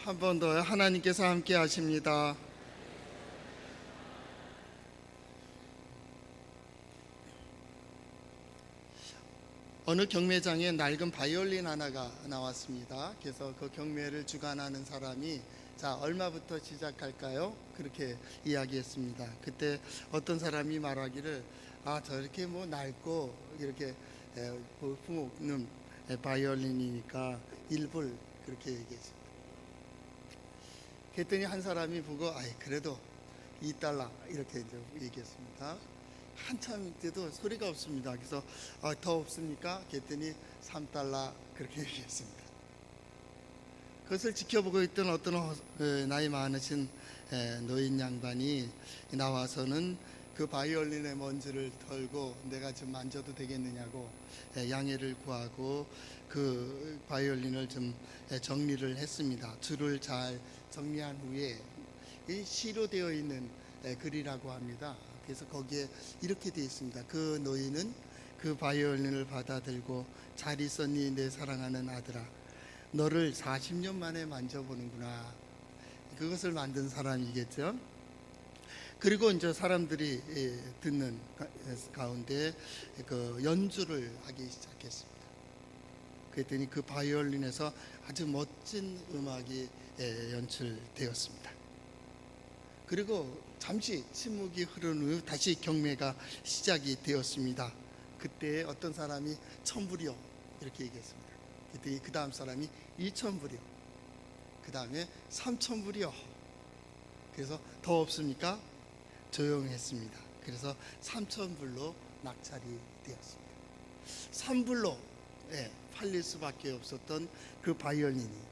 한 번 더 하나님께서 함께 하십니다. 어느 경매장에 낡은 바이올린 하나가 나왔습니다. 그래서 그 경매를 주관하는 사람이 자, 얼마부터 시작할까요? 그렇게 이야기했습니다. 그때 어떤 사람이 말하기를 저렇게 뭐 낡고 이렇게 볼품없는 바이올린이니까 1불 그렇게 얘기했습니다. 그랬더니 한 사람이 보고 그래도 2달러 이렇게 이제 얘기했습니다. 한참 때도 소리가 없습니다. 그래서 더 없습니까? 그랬더니 3달러 그렇게 얘기했습니다. 그것을 지켜보고 있던 어떤 나이 많으신 노인 양반이 나와서는 그 바이올린의 먼지를 털고 내가 좀 만져도 되겠느냐고 양해를 구하고 그 바이올린을 좀 정리를 했습니다. 줄을 잘 정리한 후에 이 시로 되어 있는 글이라고 합니다. 그래서 거기에 이렇게 되어 있습니다. 그 노인은 그 바이올린을 받아들고 잘 있었니 내 사랑하는 아들아, 너를 40년 만에 만져보는구나. 그것을 만든 사람이겠죠. 그리고 이제 사람들이 듣는 가운데 그 연주를 하기 시작했습니다. 그랬더니 그 바이올린에서 아주 멋진 음악이 연출되었습니다. 그리고 잠시 침묵이 흐른 후 다시 경매가 시작이 되었습니다. 그때 어떤 사람이 1,000불이요 이렇게 얘기했습니다. 그때 그 다음 사람이 2,000불이요, 그 다음에 3,000불이요. 그래서 더 없습니까? 조용했습니다. 그래서 3,000불로 낙찰이 되었습니다. 3불로 팔릴 수밖에 없었던 그 바이올린이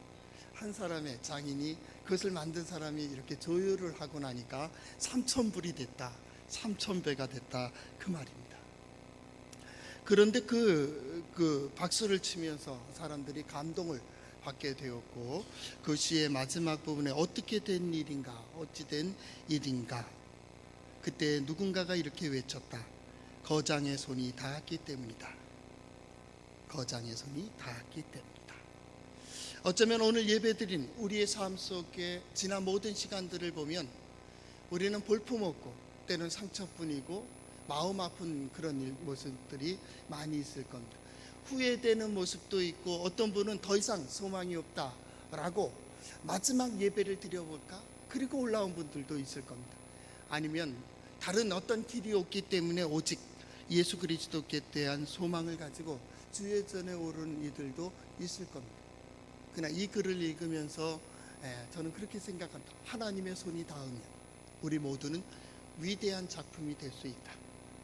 한 사람의 장인이 그것을 만든 사람이 이렇게 조율을 하고 나니까 3,000불이 됐다, 3,000배가 됐다 그 말입니다. 그런데 그 박수를 치면서 사람들이 감동을 받게 되었고 그 시의 마지막 부분에 어떻게 된 일인가, 어찌 된 일인가, 그때 누군가가 이렇게 외쳤다. 거장의 손이 닿았기 때문이다. 거장의 손이 닿았기 때문이다. 어쩌면 오늘 예배드린 우리의 삶 속에 지난 모든 시간들을 보면 우리는 볼품없고 때는 상처뿐이고 마음 아픈 그런 모습들이 많이 있을 겁니다. 후회되는 모습도 있고 어떤 분은 더 이상 소망이 없다라고 마지막 예배를 드려볼까? 그리고 올라온 분들도 있을 겁니다. 아니면 다른 어떤 길이 없기 때문에 오직 예수 그리스도께 대한 소망을 가지고 주의 전에 오른 이들도 있을 겁니다. 그러나 이 글을 읽으면서 저는 그렇게 생각합니다. 하나님의 손이 닿으면 우리 모두는 위대한 작품이 될 수 있다.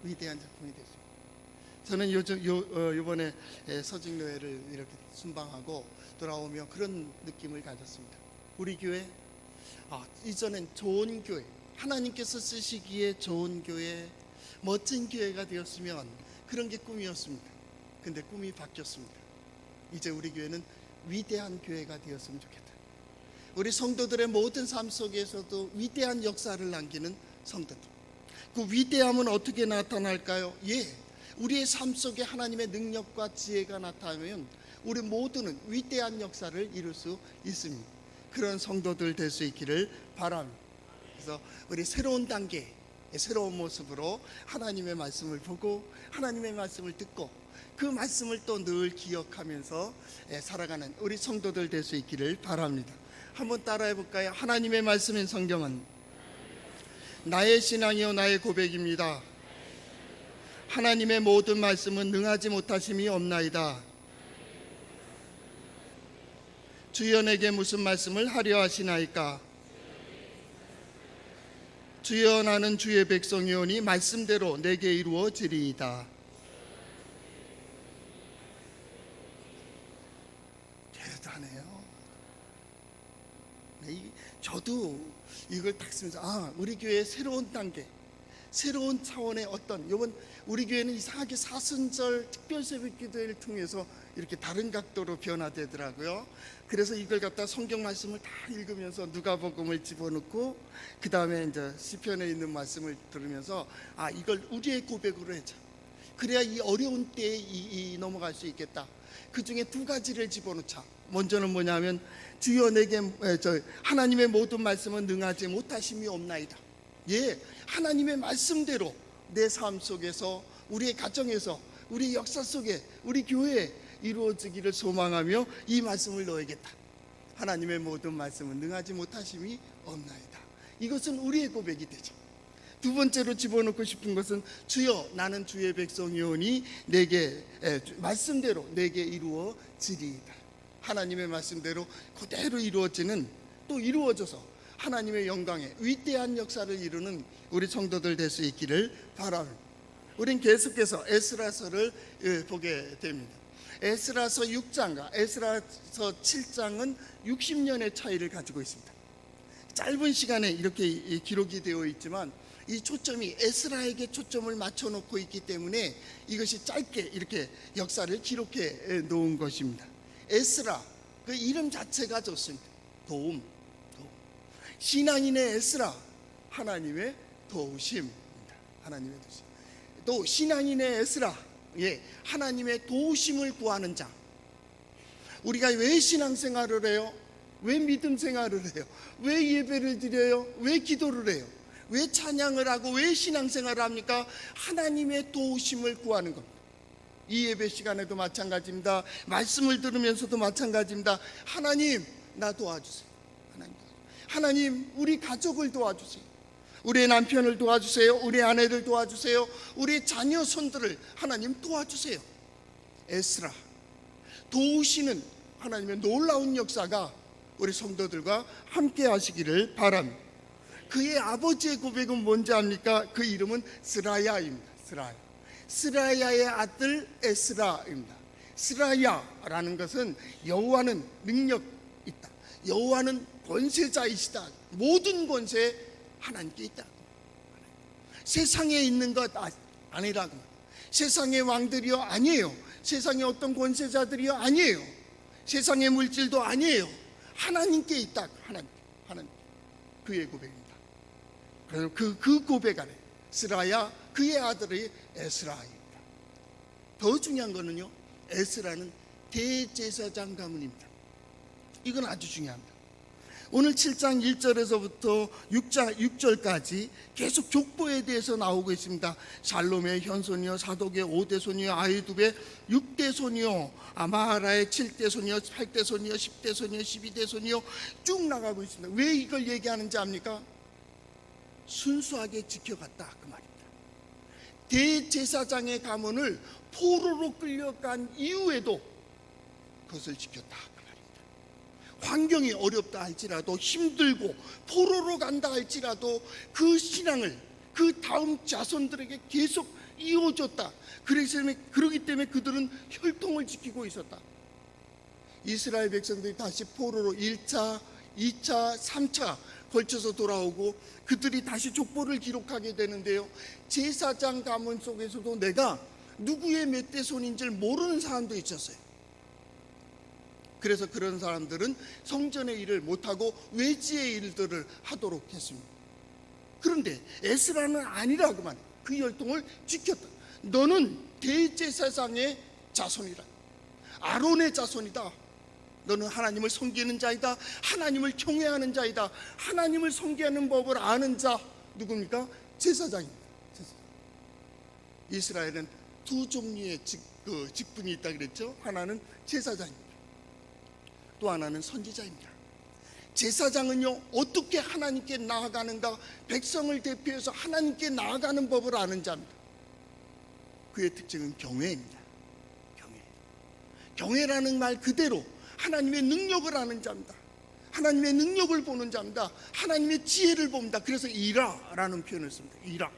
위대한 작품이 될 수 있다. 저는 이번에 서직노회를 이렇게 순방하고 돌아오며 그런 느낌을 가졌습니다. 우리 교회 이전엔 좋은 교회, 하나님께서 쓰시기에 좋은 교회, 멋진 교회가 되었으면 그런 게 꿈이었습니다. 근데 꿈이 바뀌었습니다. 이제 우리 교회는 위대한 교회가 되었으면 좋겠다. 우리 성도들의 모든 삶 속에서도 위대한 역사를 남기는 성도들. 그 위대함은 어떻게 나타날까요? 우리의 삶 속에 하나님의 능력과 지혜가 나타나면 우리 모두는 위대한 역사를 이룰 수 있습니다. 그런 성도들 될 수 있기를 바랍니다. 그래서 우리 새로운 단계, 새로운 모습으로 하나님의 말씀을 보고 하나님의 말씀을 듣고 그 말씀을 또 늘 기억하면서 살아가는 우리 성도들 될 수 있기를 바랍니다. 한번 따라해 볼까요? 하나님의 말씀인 성경은 나의 신앙이요 나의 고백입니다. 하나님의 모든 말씀은 능하지 못하심이 없나이다. 주여 내게 무슨 말씀을 하려 하시나이까? 주여 나는 주의 백성이오니 말씀대로 내게 이루어지리이다. 대단해요. 저도 이걸 딱 쓰면서 우리 교회의 새로운 단계, 새로운 차원의 이번 우리 교회는 이상하게 사순절 특별 새벽 기도회를 통해서 이렇게 다른 각도로 변화되더라고요. 그래서 이걸 갖다 성경 말씀을 다 읽으면서 누가복음을 집어넣고 그 다음에 이제 시편에 있는 말씀을 들으면서 이걸 우리의 고백으로 해자. 그래야 이 어려운 때에 넘어갈 수 있겠다. 그 중에 두 가지를 집어넣자. 먼저는 뭐냐면 주여 내게 하나님의 모든 말씀은 능하지 못하심이 없나이다. 예, 하나님의 말씀대로 내 삶 속에서, 우리의 가정에서, 우리 역사 속에, 우리 교회에 이루어지기를 소망하며 이 말씀을 넣어야겠다. 하나님의 모든 말씀은 능하지 못하심이 없나이다. 이것은 우리의 고백이 되죠. 두 번째로 집어넣고 싶은 것은 주여 나는 주의 백성이오니 내게 말씀대로 내게 이루어지리이다. 하나님의 말씀대로 그대로 이루어지는, 또 이루어져서 하나님의 영광에 위대한 역사를 이루는 우리 성도들 될 수 있기를 바랍니다. 우린 계속해서 에스라서를 보게 됩니다. 에스라서 6장과 에스라서 7장은 60년의 차이를 가지고 있습니다. 짧은 시간에 이렇게 기록이 되어 있지만 이 초점이 에스라에게 초점을 맞춰놓고 있기 때문에 이것이 짧게 이렇게 역사를 기록해 놓은 것입니다. 에스라, 그 이름 자체가 좋습니다. 도움. 신앙인의 에스라, 하나님의 도우심입니다. 하나님의 도우심. 또 신앙인의 에스라, 하나님의 도우심을 구하는 자. 우리가 왜 신앙생활을 해요? 왜 믿음 생활을 해요? 왜 예배를 드려요? 왜 기도를 해요? 왜 찬양을 하고 왜 신앙생활을 합니까? 하나님의 도우심을 구하는 겁니다. 이 예배 시간에도 마찬가지입니다. 말씀을 들으면서도 마찬가지입니다. 하나님, 나 도와주세요. 하나님, 우리 가족을 도와주세요. 우리 남편을 도와주세요. 우리 아내를 도와주세요. 우리 자녀 손들을 하나님 도와주세요. 에스라, 도우시는 하나님의 놀라운 역사가 우리 성도들과 함께 하시기를 바랍니다. 그의 아버지의 고백은 뭔지 압니까? 그 이름은 스라야입니다. 스라야의 아들 에스라입니다. 스라야라는 것은 여호와는 능력 있다, 여호와는 권세자이시다, 모든 권세 하나님께 있다. 세상에 있는 것 아니라고. 세상의 왕들이요 아니에요. 세상의 어떤 권세자들이요 아니에요. 세상의 물질도 아니에요. 하나님께 있다. 하나님. 그의 고백입니다. 그래서 그 고백 안에 스라야, 그의 아들이 에스라입니다. 더 중요한 거는요, 에스라는 대제사장 가문입니다. 이건 아주 중요합니다. 오늘 7장 1절에서부터 6절까지 계속 족보에 대해서 나오고 있습니다. 살롬의 현손이요, 사독의 5대 손이요, 아히두베의 6대 손이요, 아마하라의 7대 손이요, 8대 손이요, 10대 손이요, 12대 손이요, 쭉 나가고 있습니다. 왜 이걸 얘기하는지 압니까? 순수하게 지켜갔다, 그 말입니다. 대제사장의 가문을 포로로 끌려간 이후에도 그것을 지켰다, 그 말입니다. 환경이 어렵다 할지라도, 힘들고 포로로 간다 할지라도 그 신앙을 그 다음 자손들에게 계속 이어줬다. 그렇기 때문에 그들은 혈통을 지키고 있었다. 이스라엘 백성들이 다시 포로로 1차, 2차, 3차 걸쳐서 돌아오고 그들이 다시 족보를 기록하게 되는데요, 제사장 가문 속에서도 내가 누구의 몇 대 손인지를 모르는 사람도 있었어요. 그래서 그런 사람들은 성전의 일을 못하고 외지의 일들을 하도록 했습니다. 그런데 에스라는 아니라고만, 그 혈통을 지켰다. 너는 대제사장의 자손이다, 아론의 자손이다. 너는 하나님을 섬기는 자이다, 하나님을 경외하는 자이다, 하나님을 섬기는 법을 아는 자. 누굽니까? 제사장입니다. 이스라엘은 두 종류의 직분이 있다 그랬죠. 하나는 제사장입니다, 또 하나는 선지자입니다. 제사장은요, 어떻게 하나님께 나아가는가, 백성을 대표해서 하나님께 나아가는 법을 아는 자입니다. 그의 특징은 경외입니다. 경외라는 말 그대로 하나님의 능력을 아는 자입니다. 하나님의 능력을 보는 자입니다. 하나님의 지혜를 봅니다. 그래서 이라라는 표현을 씁니다. 이라,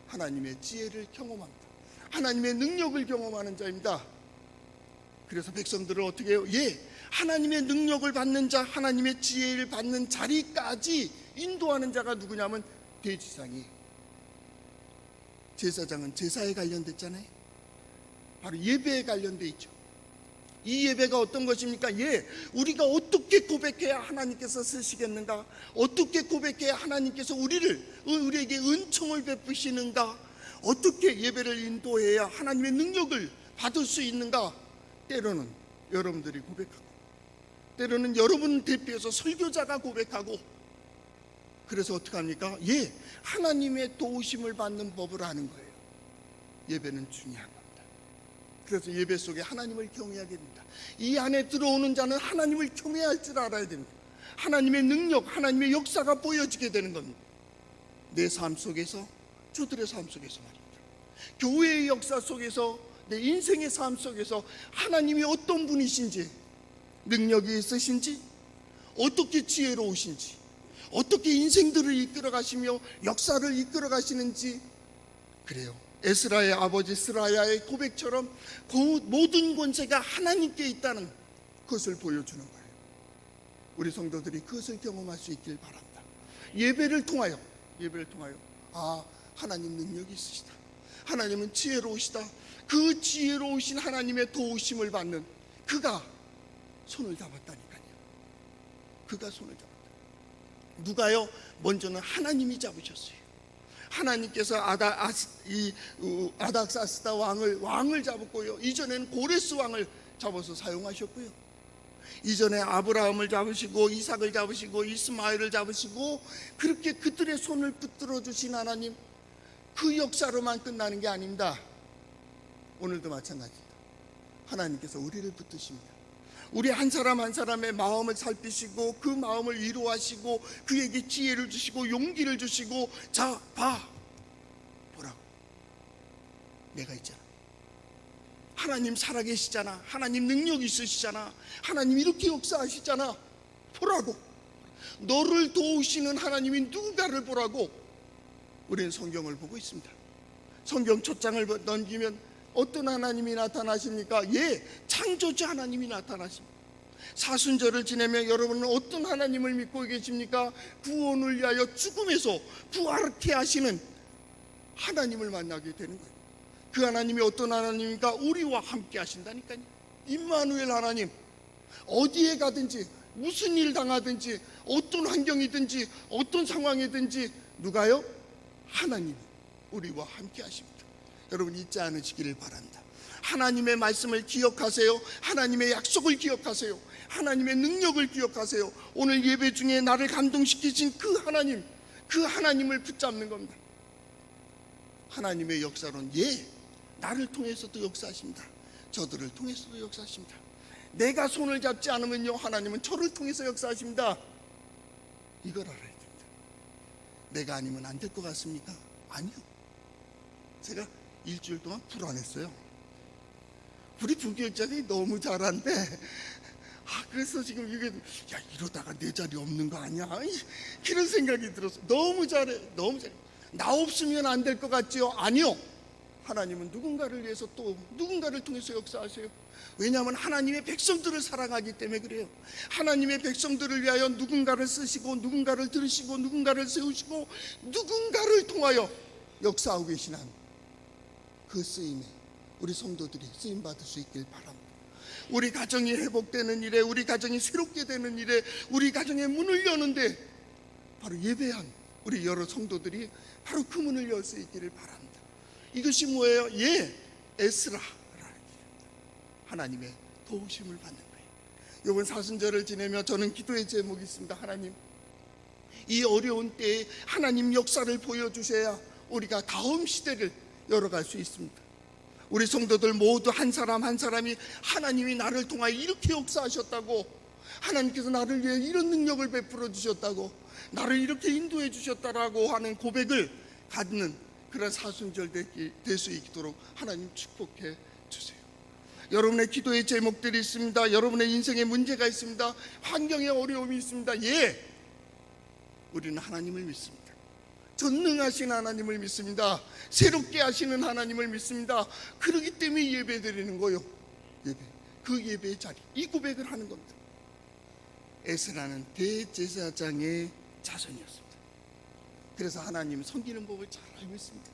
하나님의 지혜를 경험합니다. 하나님의 능력을 경험하는 자입니다. 그래서 백성들을 어떻게 해요? 하나님의 능력을 받는 자, 하나님의 지혜를 받는 자리까지 인도하는 자가 누구냐면 대제사장이에요. 제사장은 제사에 관련됐잖아요. 바로 예배에 관련돼 있죠. 이 예배가 어떤 것입니까? 우리가 어떻게 고백해야 하나님께서 쓰시겠는가? 어떻게 고백해야 하나님께서 우리에게 은총을 베푸시는가? 어떻게 예배를 인도해야 하나님의 능력을 받을 수 있는가? 때로는 여러분들이 고백하고 때로는 여러분 대표해서 설교자가 고백하고, 그래서 어떻게 합니까? 하나님의 도우심을 받는 법을 아는 거예요. 예배는 중요한 겁니다. 그래서 예배 속에 하나님을 경외하게 됩니다. 이 안에 들어오는 자는 하나님을 경외할 줄 알아야 됩니다. 하나님의 능력, 하나님의 역사가 보여지게 되는 겁니다. 내 삶 속에서, 저들의 삶 속에서 말입니다. 교회의 역사 속에서, 내 인생의 삶 속에서 하나님이 어떤 분이신지, 능력이 있으신지, 어떻게 지혜로우신지, 어떻게 인생들을 이끌어 가시며 역사를 이끌어 가시는지, 그래요. 에스라의 아버지 스라야의 고백처럼 그 모든 권세가 하나님께 있다는 것을 보여주는 거예요. 우리 성도들이 그것을 경험할 수 있길 바랍니다. 예배를 통하여 하나님 능력이 있으시다, 하나님은 지혜로우시다, 그 지혜로우신 하나님의 도우심을 받는 그가 손을 잡았다니까요. 그가 손을 잡았다. 누가요? 먼저는 하나님이 잡으셨어요. 하나님께서 아닥사스다 왕을 잡았고요, 이전에는 고레스 왕을 잡아서 사용하셨고요, 이전에 아브라함을 잡으시고 이삭을 잡으시고 이스마엘을 잡으시고, 그렇게 그들의 손을 붙들어 주신 하나님, 그 역사로만 끝나는 게 아닙니다. 오늘도 마찬가지입니다. 하나님께서 우리를 붙드십니다. 우리 한 사람 한 사람의 마음을 살피시고 그 마음을 위로하시고 그에게 지혜를 주시고 용기를 주시고, 자, 보라고, 내가 있잖아, 하나님 살아계시잖아, 하나님 능력 있으시잖아, 하나님 이렇게 역사하시잖아, 보라고, 너를 도우시는 하나님이 누군가를 보라고. 우리는 성경을 보고 있습니다. 성경 첫 장을 넘기면 어떤 하나님이 나타나십니까? 창조주 하나님이 나타나십니다. 사순절을 지내며 여러분은 어떤 하나님을 믿고 계십니까? 구원을 위하여 죽음에서 부활케 하시는 하나님을 만나게 되는 거예요. 그 하나님이 어떤 하나님입니까? 우리와 함께 하신다니까요. 임마누엘 하나님, 어디에 가든지 무슨 일 당하든지 어떤 환경이든지 어떤 상황이든지 누가요? 하나님이 우리와 함께 하십니다. 여러분 잊지 않으시기를 바랍니다. 하나님의 말씀을 기억하세요. 하나님의 약속을 기억하세요. 하나님의 능력을 기억하세요. 오늘 예배 중에 나를 감동시키신 그 하나님을 붙잡는 겁니다. 하나님의 역사론, 나를 통해서도 역사하십니다. 저들을 통해서도 역사하십니다. 내가 손을 잡지 않으면요, 하나님은 저를 통해서 역사하십니다. 이걸 알아야 됩니다. 내가 아니면 안 될 것 같습니까? 아니요. 제가 일주일 동안 불안했어요. 우리 부교육자들이 너무 잘한데, 그래서 지금 이게, 이러다가 내 자리 없는 거 아니야? 그런 생각이 들었어요. 너무 잘해. 나 없으면 안 될 것 같지요? 아니요. 하나님은 누군가를 위해서 또 누군가를 통해서 역사하세요. 왜냐하면 하나님의 백성들을 사랑하기 때문에 그래요. 하나님의 백성들을 위하여 누군가를 쓰시고 누군가를 들으시고 누군가를 세우시고 누군가를 통하여 역사하고 계신 하나님, 그 쓰임에 우리 성도들이 쓰임받을 수 있길 바랍니다. 우리 가정이 회복되는 일에, 우리 가정이 새롭게 되는 일에, 우리 가정의 문을 여는데 바로 예배한 우리 여러 성도들이 바로 그 문을 열 수 있기를 바랍니다. 이것이 뭐예요? 에스라라는 길입니다. 하나님의 도우심을 받는 거예요. 이번 사순절을 지내며 저는 기도의 제목이 있습니다. 하나님, 이 어려운 때에 하나님 역사를 보여주셔야 우리가 다음 시대를 열어갈 수 있습니다. 우리 성도들 모두 한 사람 한 사람이 하나님이 나를 통하여 이렇게 역사하셨다고, 하나님께서 나를 위해 이런 능력을 베풀어 주셨다고, 나를 이렇게 인도해 주셨다라고 하는 고백을 갖는 그런 사순절 될 수 있도록 하나님 축복해 주세요. 여러분의 기도의 제목들이 있습니다. 여러분의 인생에 문제가 있습니다. 환경에 어려움이 있습니다. 우리는 하나님을 믿습니다. 전능하신 하나님을 믿습니다. 새롭게 하시는 하나님을 믿습니다. 그렇기 때문에 예배 드리는 거예요. 그 예배의 자리, 이 고백을 하는 겁니다. 에스라는 대제사장의 자손이었습니다. 그래서 하나님 섬기는 법을 잘 알고 있습니다.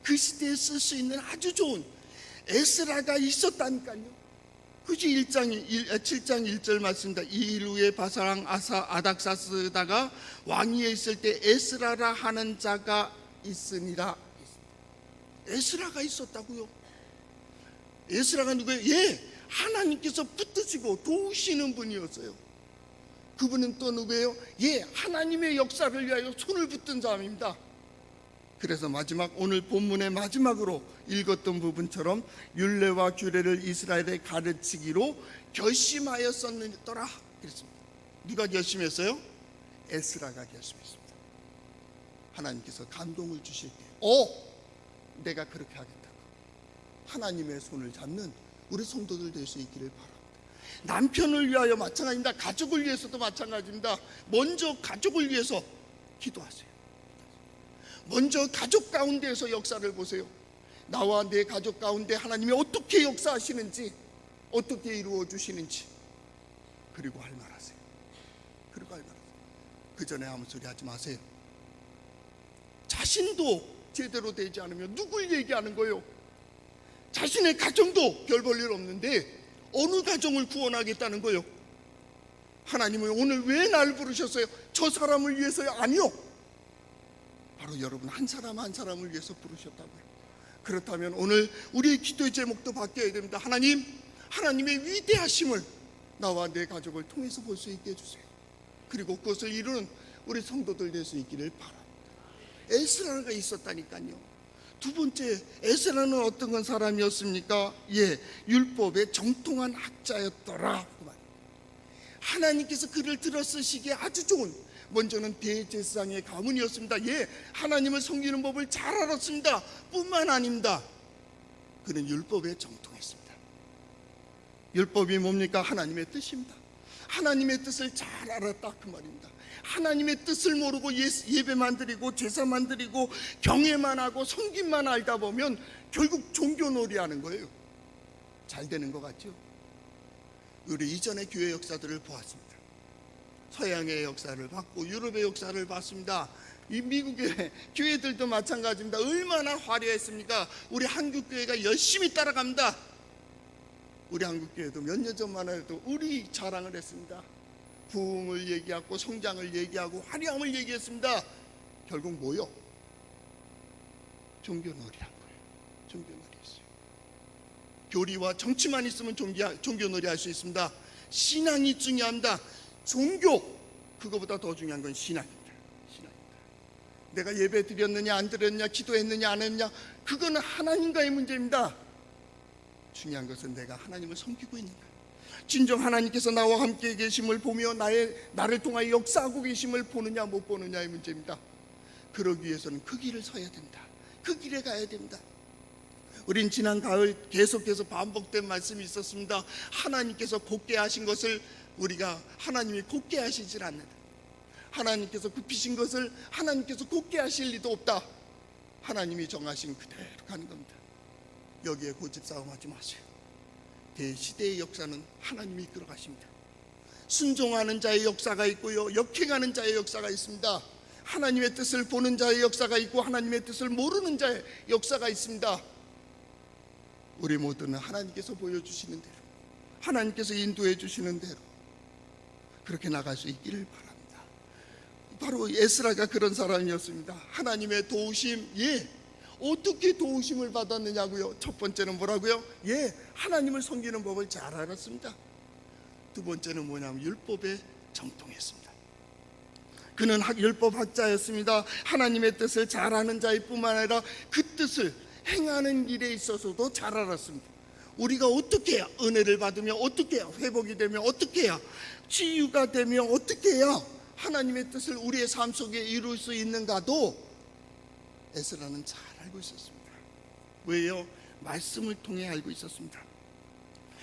그 시대에 쓸 수 있는 아주 좋은 에스라가 있었다니까요. 그것이 7장 1절 말씀입니다. 이 일 후에 바사랑 아닥사스다가 왕위에 있을 때 에스라라 하는 자가 있으니라. 에스라가 있었다고요. 에스라가 누구예요? 하나님께서 붙드시고 도우시는 분이었어요. 그분은 또 누구예요? 예, 하나님의 역사를 위하여 손을 붙든 사람입니다. 그래서 마지막 오늘 본문의 마지막으로 읽었던 부분처럼 율례와 규례를 이스라엘에 가르치기로 결심하였었더라 그랬습니다. 누가 결심했어요? 에스라가 결심했습니다. 하나님께서 감동을 주실 때 내가 그렇게 하겠다고 하나님의 손을 잡는 우리 성도들 될 수 있기를 바랍니다. 남편을 위하여 마찬가지입니다. 가족을 위해서도 마찬가지입니다. 먼저 가족을 위해서 기도하세요. 먼저 가족 가운데에서 역사를 보세요. 나와 내 가족 가운데 하나님이 어떻게 역사하시는지, 어떻게 이루어 주시는지, 그리고 할 말하세요. 그리고 할 말하세요. 그 전에 아무 소리 하지 마세요. 자신도 제대로 되지 않으면 누굴 얘기하는 거예요? 자신의 가정도 별 볼 일 없는데 어느 가정을 구원하겠다는 거예요? 하나님은 오늘 왜 날 부르셨어요? 저 사람을 위해서요? 아니요. 바로 여러분 한 사람 한 사람을 위해서 부르셨다고요. 그렇다면 오늘 우리의 기도의 제목도 바뀌어야 됩니다. 하나님, 하나님의 위대하심을 나와 내 가족을 통해서 볼 수 있게 해주세요. 그리고 그것을 이루는 우리 성도들 될 수 있기를 바랍니다. 에스라가 있었다니까요. 두 번째, 에스라는 어떤 사람이었습니까? 예, 율법의 정통한 학자였더라. 하나님께서 그를 들어 쓰시기에 아주 좋은, 먼저는 대제사장의 가문이었습니다. 예, 하나님을 섬기는 법을 잘 알았습니다. 뿐만 아닙니다. 그는 율법에 정통했습니다. 율법이 뭡니까? 하나님의 뜻입니다. 하나님의 뜻을 잘 알았다 그 말입니다. 하나님의 뜻을 모르고 예배만 드리고 제사만 드리고 경외만 하고 섬김만 알다 보면 결국 종교놀이 하는 거예요. 잘 되는 것 같죠? 우리 이전의 교회 역사들을 보았습니다. 서양의 역사를 봤고 유럽의 역사를 봤습니다. 이 미국의 교회들도 마찬가지입니다. 얼마나 화려했습니까? 우리 한국교회가 열심히 따라갑니다. 우리 한국교회도 몇 년 전만 해도 우리 자랑을 했습니다. 부흥을 얘기하고 성장을 얘기하고 화려함을 얘기했습니다. 결국 뭐요? 종교놀이란 거예요. 종교놀이였어요. 교리와 정치만 있으면 종교놀이 할 수 있습니다. 신앙이 중요합니다. 종교, 그거보다 더 중요한 건 신앙입니다. 신앙입니다. 내가 예배 드렸느냐 안 드렸느냐, 기도했느냐 안 했느냐, 그거는 하나님과의 문제입니다. 중요한 것은 내가 하나님을 섬기고 있는가, 진정 하나님께서 나와 함께 계심을 보며 나를 통하여 역사하고 계심을 보느냐 못 보느냐의 문제입니다. 그러기 위해서는 그 길을 서야 된다. 그 길에 가야 됩니다. 우린 지난 가을 계속해서 반복된 말씀이 있었습니다. 하나님께서 곧게 하신 것을 우리가 하나님이 곧게 하시질 않는다. 하나님께서 굽히신 것을 하나님께서 곧게 하실 리도 없다. 하나님이 정하신 그대로 가는 겁니다. 여기에 고집 싸움하지 마세요. 대시대의 역사는 하나님이 이끌어 가십니다. 순종하는 자의 역사가 있고요, 역행하는 자의 역사가 있습니다. 하나님의 뜻을 보는 자의 역사가 있고 하나님의 뜻을 모르는 자의 역사가 있습니다. 우리 모두는 하나님께서 보여주시는 대로, 하나님께서 인도해 주시는 대로 그렇게 나갈 수 있기를 바랍니다. 바로 에스라가 그런 사람이었습니다. 하나님의 도우심, 어떻게 도우심을 받았느냐고요? 첫 번째는 뭐라고요? 하나님을 섬기는 법을 잘 알았습니다. 두 번째는 뭐냐면 율법에 정통했습니다. 그는 율법 학자였습니다. 하나님의 뜻을 잘 아는 자일 뿐만 아니라 그 뜻을 행하는 일에 있어서도 잘 알았습니다. 우리가 어떻게 해야 은혜를 받으며, 어떻게 해야 회복이 되며, 어떻게 해야 치유가 되며, 어떻게 해야 하나님의 뜻을 우리의 삶 속에 이룰 수 있는가도 에스라는 잘 알고 있었습니다. 왜요? 말씀을 통해 알고 있었습니다.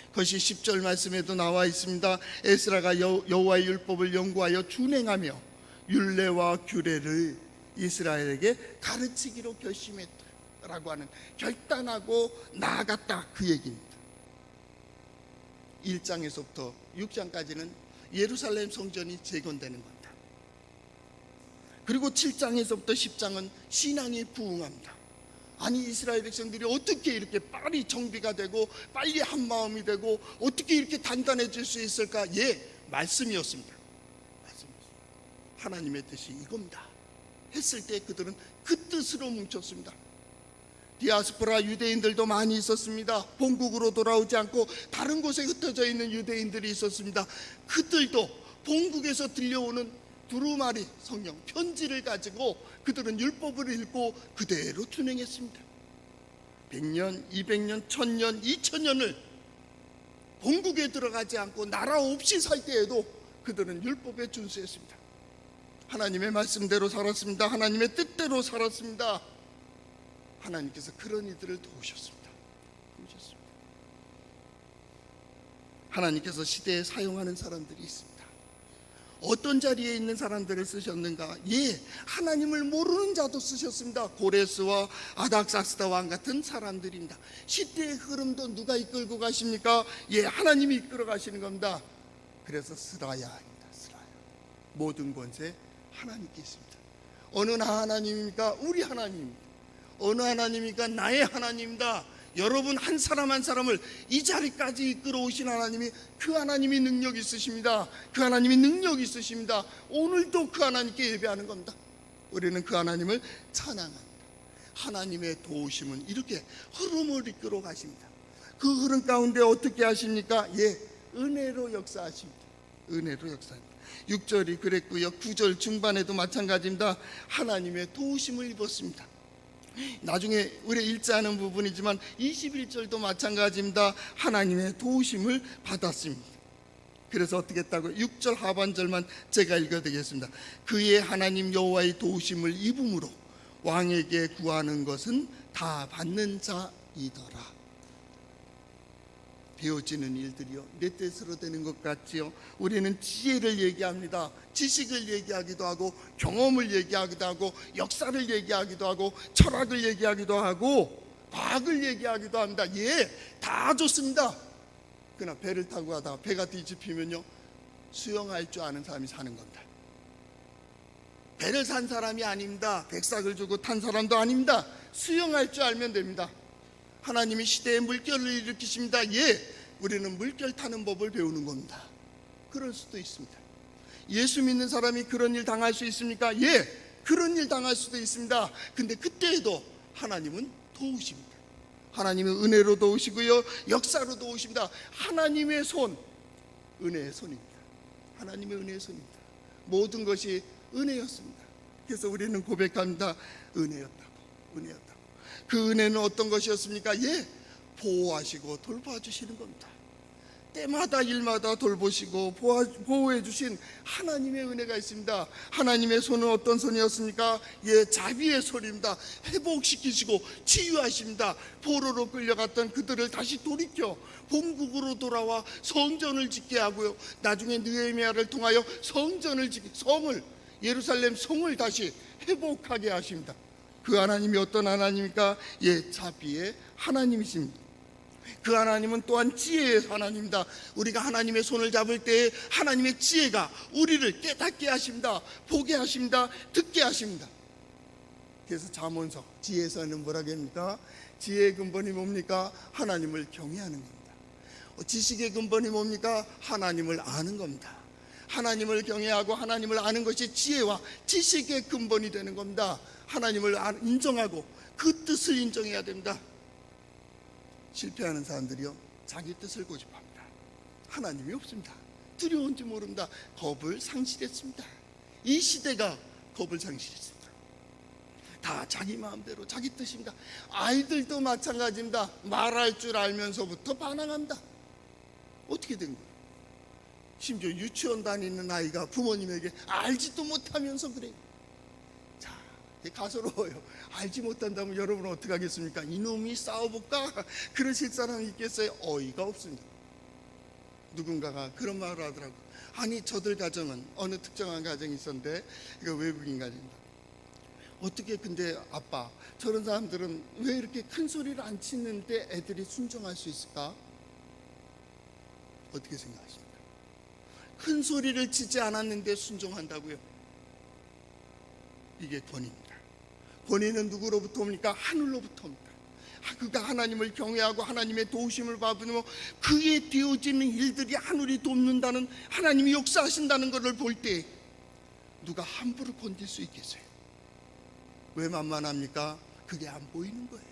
그것이 10절 말씀에도 나와 있습니다. 에스라가 여호와의 율법을 연구하여 준행하며 율례와 규례를 이스라엘에게 가르치기로 결심했다라고 하는, 결단하고 나아갔다 그 얘기입니다. 1장에서부터 6장까지는 예루살렘 성전이 재건되는 겁니다. 그리고 7장에서부터 10장은 신앙이 부흥합니다. 아니, 이스라엘 백성들이 어떻게 이렇게 빨리 정비가 되고 빨리 한마음이 되고 어떻게 이렇게 단단해질 수 있을까? 말씀이었습니다. 하나님의 뜻이 이겁니다 했을 때 그들은 그 뜻으로 뭉쳤습니다. 디아스포라 유대인들도 많이 있었습니다. 본국으로 돌아오지 않고 다른 곳에 흩어져 있는 유대인들이 있었습니다. 그들도 본국에서 들려오는 두루마리 성경 편지를 가지고 그들은 율법을 읽고 그대로 준행했습니다. 100년, 200년, 1000년, 2000년을 본국에 들어가지 않고 나라 없이 살 때에도 그들은 율법에 준수했습니다. 하나님의 말씀대로 살았습니다. 하나님의 뜻대로 살았습니다. 하나님께서 그런 이들을 도우셨습니다. 하나님께서 시대에 사용하는 사람들이 있습니다. 어떤 자리에 있는 사람들을 쓰셨는가? 하나님을 모르는 자도 쓰셨습니다. 고레스와 아닥사스다 왕 같은 사람들입니다. 시대의 흐름도 누가 이끌고 가십니까? 하나님이 이끌어 가시는 겁니다. 그래서 스라야입니다. 스라야. 모든 권세 하나님께 있습니다. 어느 하나님입니까? 우리 하나님입니다. 어느 하나님입니까? 나의 하나님입니다. 여러분 한 사람 한 사람을 이 자리까지 이끌어 오신 하나님이, 그 하나님이 능력 있으십니다. 그 하나님이 능력 있으십니다. 오늘도 그 하나님께 예배하는 겁니다. 우리는 그 하나님을 찬양합니다. 하나님의 도우심은 이렇게 흐름을 이끌어 가십니다. 그 흐름 가운데 어떻게 하십니까? 은혜로 역사하십니다. 은혜로 역사합니다. 6절이 그랬고요, 9절 중반에도 마찬가지입니다. 하나님의 도우심을 입었습니다. 나중에 우리 읽지 않은 부분이지만 21절도 마찬가지입니다. 하나님의 도우심을 받았습니다. 그래서 어떻게 했다고? 6절 하반절만 제가 읽어드리겠습니다. 그의 하나님 여호와의 도우심을 입음으로 왕에게 구하는 것은 다 받는 자이더라. 되어지는 일들이요, 내 뜻으로 되는 것 같지요. 우리는 지혜를 얘기합니다. 지식을 얘기하기도 하고, 경험을 얘기하기도 하고, 역사를 얘기하기도 하고, 철학을 얘기하기도 하고, 과학을 얘기하기도 합니다. 다 좋습니다. 그러나 배를 타고 가다가 배가 뒤집히면요, 수영할 줄 아는 사람이 사는 겁니다. 배를 산 사람이 아닙니다. 백삭을 주고 탄 사람도 아닙니다. 수영할 줄 알면 됩니다. 하나님이 시대에 물결을 일으키십니다. 우리는 물결 타는 법을 배우는 겁니다. 그럴 수도 있습니다. 예수 믿는 사람이 그런 일 당할 수 있습니까? 그런 일 당할 수도 있습니다. 근데 그때에도 하나님은 도우십니다. 하나님은 은혜로 도우시고요, 역사로 도우십니다. 하나님의 손, 은혜의 손입니다. 하나님의 은혜의 손입니다. 모든 것이 은혜였습니다. 그래서 우리는 고백합니다. 은혜였다고, 은혜였다고. 그 은혜는 어떤 것이었습니까? 보호하시고 돌봐주시는 겁니다. 때마다 일마다 돌보시고 보호해 주신 하나님의 은혜가 있습니다. 하나님의 손은 어떤 손이었습니까? 자비의 손입니다. 회복시키시고 치유하십니다. 포로로 끌려갔던 그들을 다시 돌이켜 본국으로 돌아와 성전을 짓게 하고요, 나중에 느헤미야를 통하여 성전을 짓게, 성을, 예루살렘 성을 다시 회복하게 하십니다. 그 하나님이 어떤 하나님입니까? 자비의 하나님이십니다. 그 하나님은 또한 지혜의 하나님입니다. 우리가 하나님의 손을 잡을 때 하나님의 지혜가 우리를 깨닫게 하십니다. 보게 하십니다. 듣게 하십니다. 그래서 잠언서 지혜에서는 뭐라고 합니까? 지혜의 근본이 뭡니까? 하나님을 경외하는 겁니다. 지식의 근본이 뭡니까? 하나님을 아는 겁니다. 하나님을 경외하고 하나님을 아는 것이 지혜와 지식의 근본이 되는 겁니다. 하나님을 인정하고 그 뜻을 인정해야 됩니다. 실패하는 사람들이요, 자기 뜻을 고집합니다. 하나님이 없습니다. 두려운지 모릅니다. 겁을 상실했습니다. 이 시대가 겁을 상실했습니다. 다 자기 마음대로 자기 뜻입니다. 아이들도 마찬가지입니다. 말할 줄 알면서부터 반항합니다. 어떻게 된 거예요? 심지어 유치원 다니는 아이가 부모님에게 알지도 못하면서 그래요. 자, 가소로워요. 알지 못한다면 여러분은 어떻게 하겠습니까? 이놈이 싸워볼까? 그러실 사람이 있겠어요? 어이가 없습니다. 누군가가 그런 말을 하더라고요. 아니, 저들 가정은, 어느 특정한 가정이 있었는데, 이거 외국인 가정입니다. 어떻게 근데 아빠, 저런 사람들은 왜 이렇게 큰 소리를 안 치는데 애들이 순종할 수 있을까? 어떻게 생각하십니까? 큰 소리를 치지 않았는데 순종한다고요? 이게 권위입니다. 권위는 누구로부터 옵니까? 하늘로부터 옵니다. 그가 하나님을 경외하고 하나님의 도우심을 받으며 그에 되어지는 일들이 하늘이 돕는다는, 하나님이 역사하신다는 것을 볼 때 누가 함부로 건들 수 있겠어요? 왜 만만합니까? 그게 안 보이는 거예요.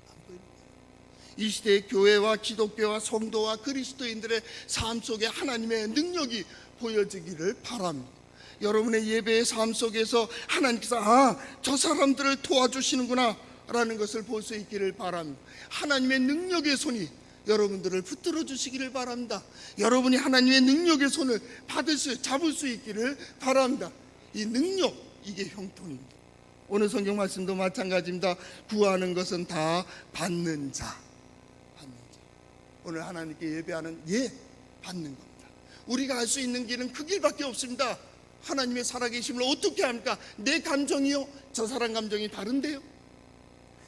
안 보이는 거예요. 이 시대의 교회와 기독교와 성도와 그리스도인들의 삶 속에 하나님의 능력이 보여지기를 바랍니다. 여러분의 예배의 삶 속에서 하나님께서 저 사람들을 도와주시는구나 라는 것을 볼 수 있기를 바랍니다. 하나님의 능력의 손이 여러분들을 붙들어 주시기를 바랍니다. 여러분이 하나님의 능력의 손을 잡을 수 있기를 바랍니다. 이 능력, 이게 형통입니다. 오늘 성경 말씀도 마찬가지입니다. 구하는 것은 다 받는 자. 오늘 하나님께 예배하는 받는 겁니다. 우리가 할 수 있는 길은 그 길밖에 없습니다. 하나님의 살아계심을 어떻게 합니까? 내 감정이요? 저 사람 감정이 다른데요?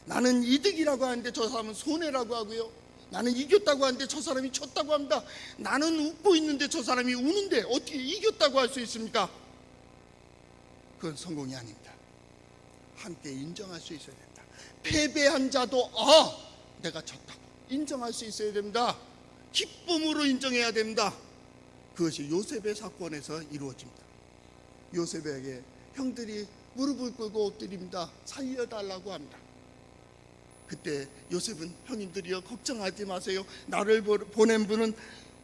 나는 이득이라고 하는데 저 사람은 손해라고 하고요. 나는 이겼다고 하는데 저 사람이 졌다고 합니다. 나는 웃고 있는데 저 사람이 우는데 어떻게 이겼다고 할 수 있습니까? 그건 성공이 아닙니다. 함께 인정할 수 있어야 된다. 패배한 자도 내가 졌다고 인정할 수 있어야 됩니다. 기쁨으로 인정해야 됩니다. 그것이 요셉의 사건에서 이루어집니다. 요셉에게 형들이 무릎을 꿇고 엎드립니다. 살려달라고 합니다. 그때 요셉은 형님들이여 걱정하지 마세요. 나를 보낸 분은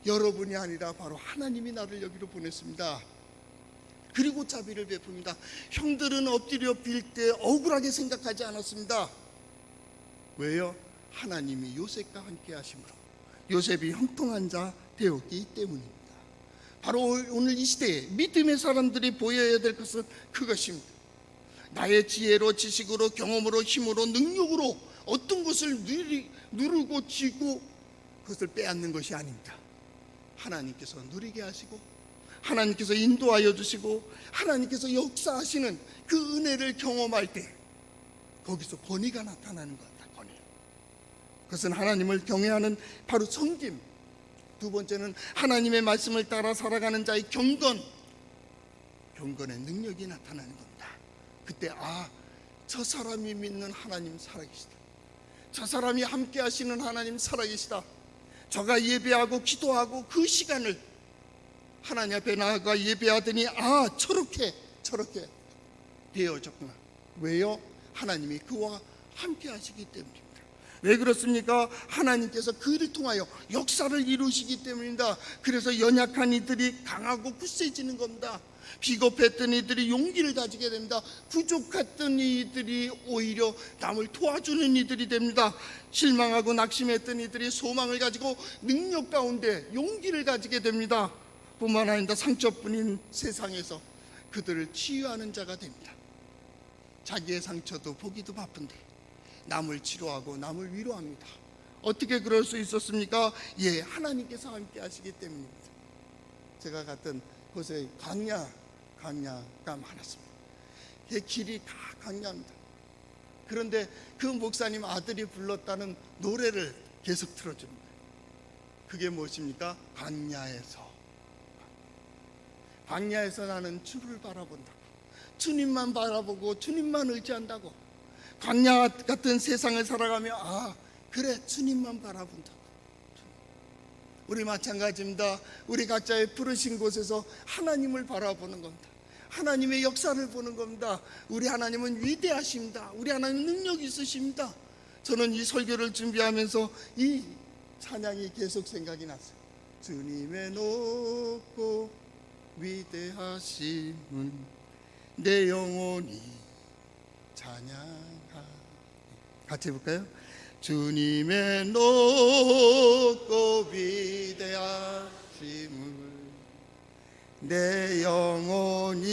여러분이 아니라 바로 하나님이 나를 여기로 보냈습니다. 그리고 자비를 베풉니다. 형들은 엎드려 빌 때 억울하게 생각하지 않았습니다. 왜요? 하나님이 요셉과 함께 하심으로 요셉이 형통한 자 되었기 때문입니다. 바로 오늘 이 시대에 믿음의 사람들이 보여야 될 것은 그것입니다. 나의 지혜로, 지식으로, 경험으로, 힘으로, 능력으로 어떤 것을 누르고 쥐고 그것을 빼앗는 것이 아닙니다. 하나님께서 누리게 하시고 하나님께서 인도하여 주시고 하나님께서 역사하시는 그 은혜를 경험할 때 거기서 권위가 나타나는 것 같다. 권위. 그것은 하나님을 경외하는 바로 섬김. 두 번째는 하나님의 말씀을 따라 살아가는 자의 경건의 능력이 나타나는 겁니다. 그때 저 사람이 믿는 하나님 살아계시다. 저 사람이 함께 하시는 하나님 살아계시다. 저가 예배하고 기도하고 그 시간을 하나님 앞에 나아가 예배하더니 저렇게 되어졌구나. 왜요? 하나님이 그와 함께 하시기 때문입니다. 왜 그렇습니까? 하나님께서 그를 통하여 역사를 이루시기 때문입니다. 그래서 연약한 이들이 강하고 굳세지는 겁니다. 비겁했던 이들이 용기를 가지게 됩니다. 부족했던 이들이 오히려 남을 도와주는 이들이 됩니다. 실망하고 낙심했던 이들이 소망을 가지고 능력 가운데 용기를 가지게 됩니다. 뿐만 아니라 상처뿐인 세상에서 그들을 치유하는 자가 됩니다. 자기의 상처도 보기도 바쁜데 남을 치료하고 남을 위로합니다. 어떻게 그럴 수 있었습니까? 하나님께서 함께 하시기 때문입니다. 제가 갔던 곳에 강야가 많았습니다. 길이 다 강야입니다. 그런데 그 목사님 아들이 불렀다는 노래를 계속 틀어줍니다. 그게 무엇입니까? 광야에서 나는 주를 바라본다고, 주님만 바라보고 주님만 의지한다고, 광야 같은 세상을 살아가며 그래 주님만 바라본다고. 우리 마찬가지입니다. 우리 각자의 부르신 곳에서 하나님을 바라보는 겁니다. 하나님의 역사를 보는 겁니다. 우리 하나님은 위대하십니다. 우리 하나님 능력이 있으십니다. 저는 이 설교를 준비하면서 이 찬양이 계속 생각이 났어요. 주님의 높고 위대하심은 내 영혼이 찬양하니. 같이 해볼까요? 주님의 높고 위대하심을 내 영혼이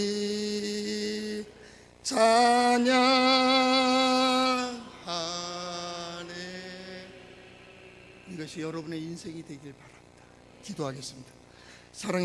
찬양하네. 이것이 여러분의 인생이 되길 바랍니다. 기도하겠습니다. 사랑해